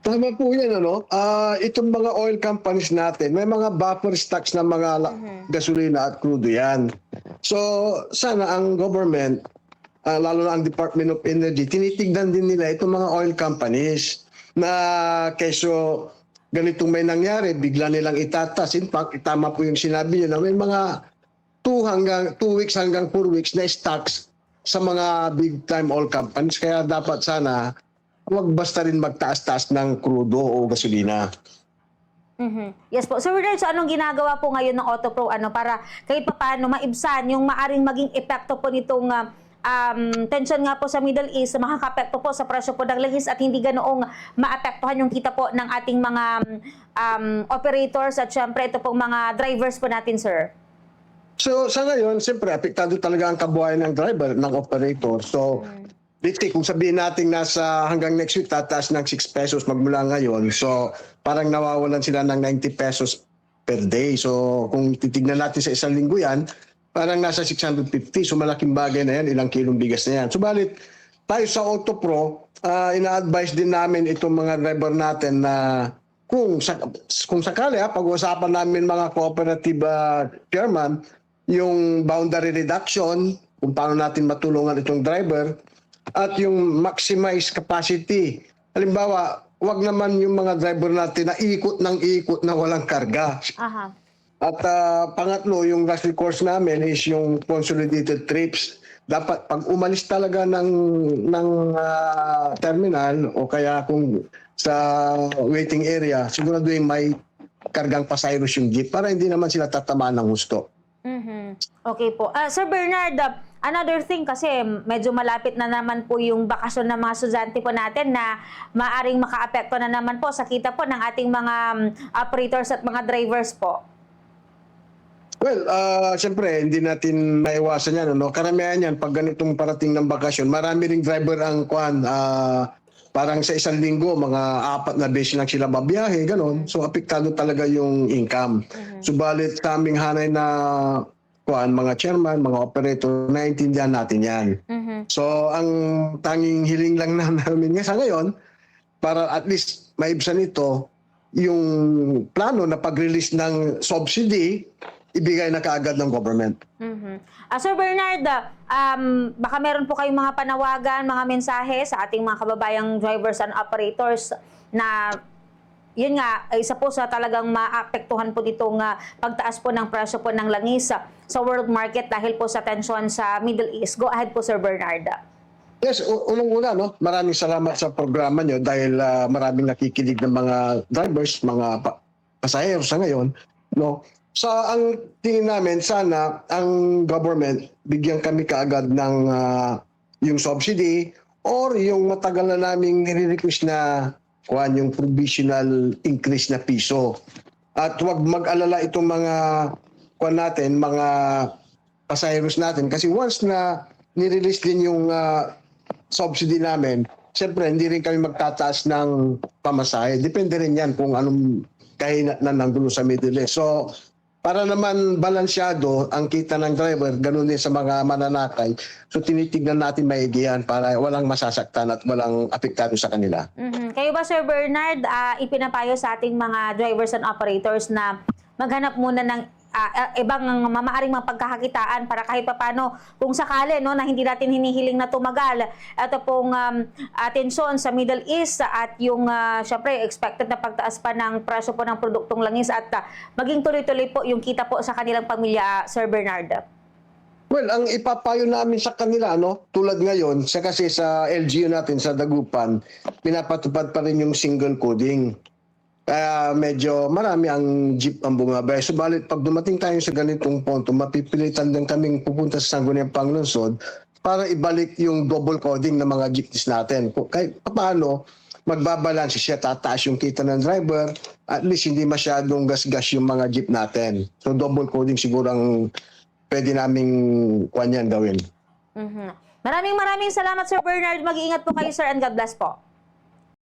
Tama po yan, ano? Itong mga oil companies natin, may mga buffer stocks ng mga gasolina at crudo yan. So, sana ang government, lalo na ang Department of Energy, tinitignan din nila itong mga oil companies na keso ganitong may nangyari, bigla nilang itatas. In fact, tama po yung sinabi niyo na may mga 2 weeks hanggang 4 weeks na stocks sa mga big time oil companies. Kaya dapat sana huwag basta rin magtaas-taas ng crudo o gasolina. Yes po. Sir Bernard, so anong ginagawa po ngayon ng Autopro para kahit paano maibsan yung maaring maging epekto po nitong tension nga po sa Middle East, makaka-apekto po sa presyo po ng langis at hindi ganoong maapektuhan yung kita po ng ating mga operators at syempre ito pong mga drivers po natin, sir? So sa ngayon, siyempre, apektado talaga ang kabuhayan ng driver, ng operator. So, let's say, kung sabihin natin nasa hanggang next week, tataas ng 6 pesos magmula ngayon. So, parang nawawalan sila ng 90 pesos per day. So, kung titignan natin sa isang linggo yan, parang nasa 650. So, malaking bagay na yan, ilang kilong bigas na yan. Subalit, tayo sa Autopro, ina-advise din namin itong mga driver natin na kung sakali, pag-uusapan namin mga cooperative chairman, yung boundary reduction, kung paano natin matulungan itong driver, at yung maximize capacity. Halimbawa, wag naman yung mga driver natin na ikot na walang karga. Aha. At pangatlo, yung last recourse namin is yung consolidated trips. Dapat pag umalis talaga ng terminal o kaya kung sa waiting area, sigurado yung may kargang pasayros yung jeep para hindi naman sila tatamaan ng husto. Okay po. Sir Bernard, another thing kasi medyo malapit na naman po yung bakasyon ng mga estudyante po natin na maaring makaapekto na naman po sa kita po ng ating mga operators at mga drivers po. Well, siyempre, hindi natin maiwasan yan. Ano? Karamihan yan, pag ganitong parating ng bakasyon, marami ring driver ang parang sa isang linggo, mga 4 na beses lang sila babiyahe, gano'n. So, apektado talaga yung income. Subalit, sa aming hanay na mga chairman, mga operator, naiintindihan natin yan. So, ang tanging hiling lang namin nga sa ngayon, para at least maibsan ito, yung plano na pag-release ng subsidy, ibigay na kaagad ng government. Sir Bernard, baka meron po kayong mga panawagan, mga mensahe sa ating mga kababayang drivers and operators na yun nga, isa po sa talagang maapektuhan po ditong pagtaas po ng presyo po ng langis sa world market dahil po sa tension sa Middle East. Go ahead po, Sir Bernard. Yes, unang-una, no, maraming salamat sa programa nyo dahil maraming nakikinig ng mga drivers, mga pasahero sa ngayon. No? Sa ang tingin namin, sana ang government bigyan kami kaagad ng yung subsidy or yung matagal na naming nire-request na yung provisional increase na piso. At huwag mag-alala itong mga mga pasaheros natin kasi once na nirelease din yung subsidy namin, siyempre hindi rin kami magtataas ng pamasahe. Depende rin yan kung anong kahinatnan ng dulo sa Middle East. So, para naman balansyado ang kita ng driver, ganun din sa mga mananakay. So tinitignan natin maigihan para walang masasaktan at walang apektado sa kanila. Kayo ba, Sir Bernard, ipinapayo sa ating mga drivers and operators na maghanap muna ng ibang mamaaring mapagkakakitaan para kahit papano kung sakali na hindi natin hinihiling na tumagal ito pong tensyon sa Middle East at yung syempre expected na pagtaas pa ng presyo po ng produktong langis at maging tuloy-tuloy po yung kita po sa kanilang pamilya, Sir Bernard? Well, ang ipapayo namin sa kanila, tulad ngayon, kasi sa LGU natin sa Dagupan, pinapatupad pa rin yung single coding. Kaya medyo marami ang jeep ang bumabay. Subalit pag dumating tayo sa ganitong punto, mapipilitan din kaming pupunta sa Sangguniang Panglungsod para ibalik yung double coding ng mga jeepneys natin. Kahit paano, magbabalanse siya, tataas yung kita ng driver, at least hindi masyadong gas-gas yung mga jeep natin. So double coding siguro ang pwede naming gawin. Maraming salamat, Sir Bernard. Mag-iingat po kayo, sir, and God bless po.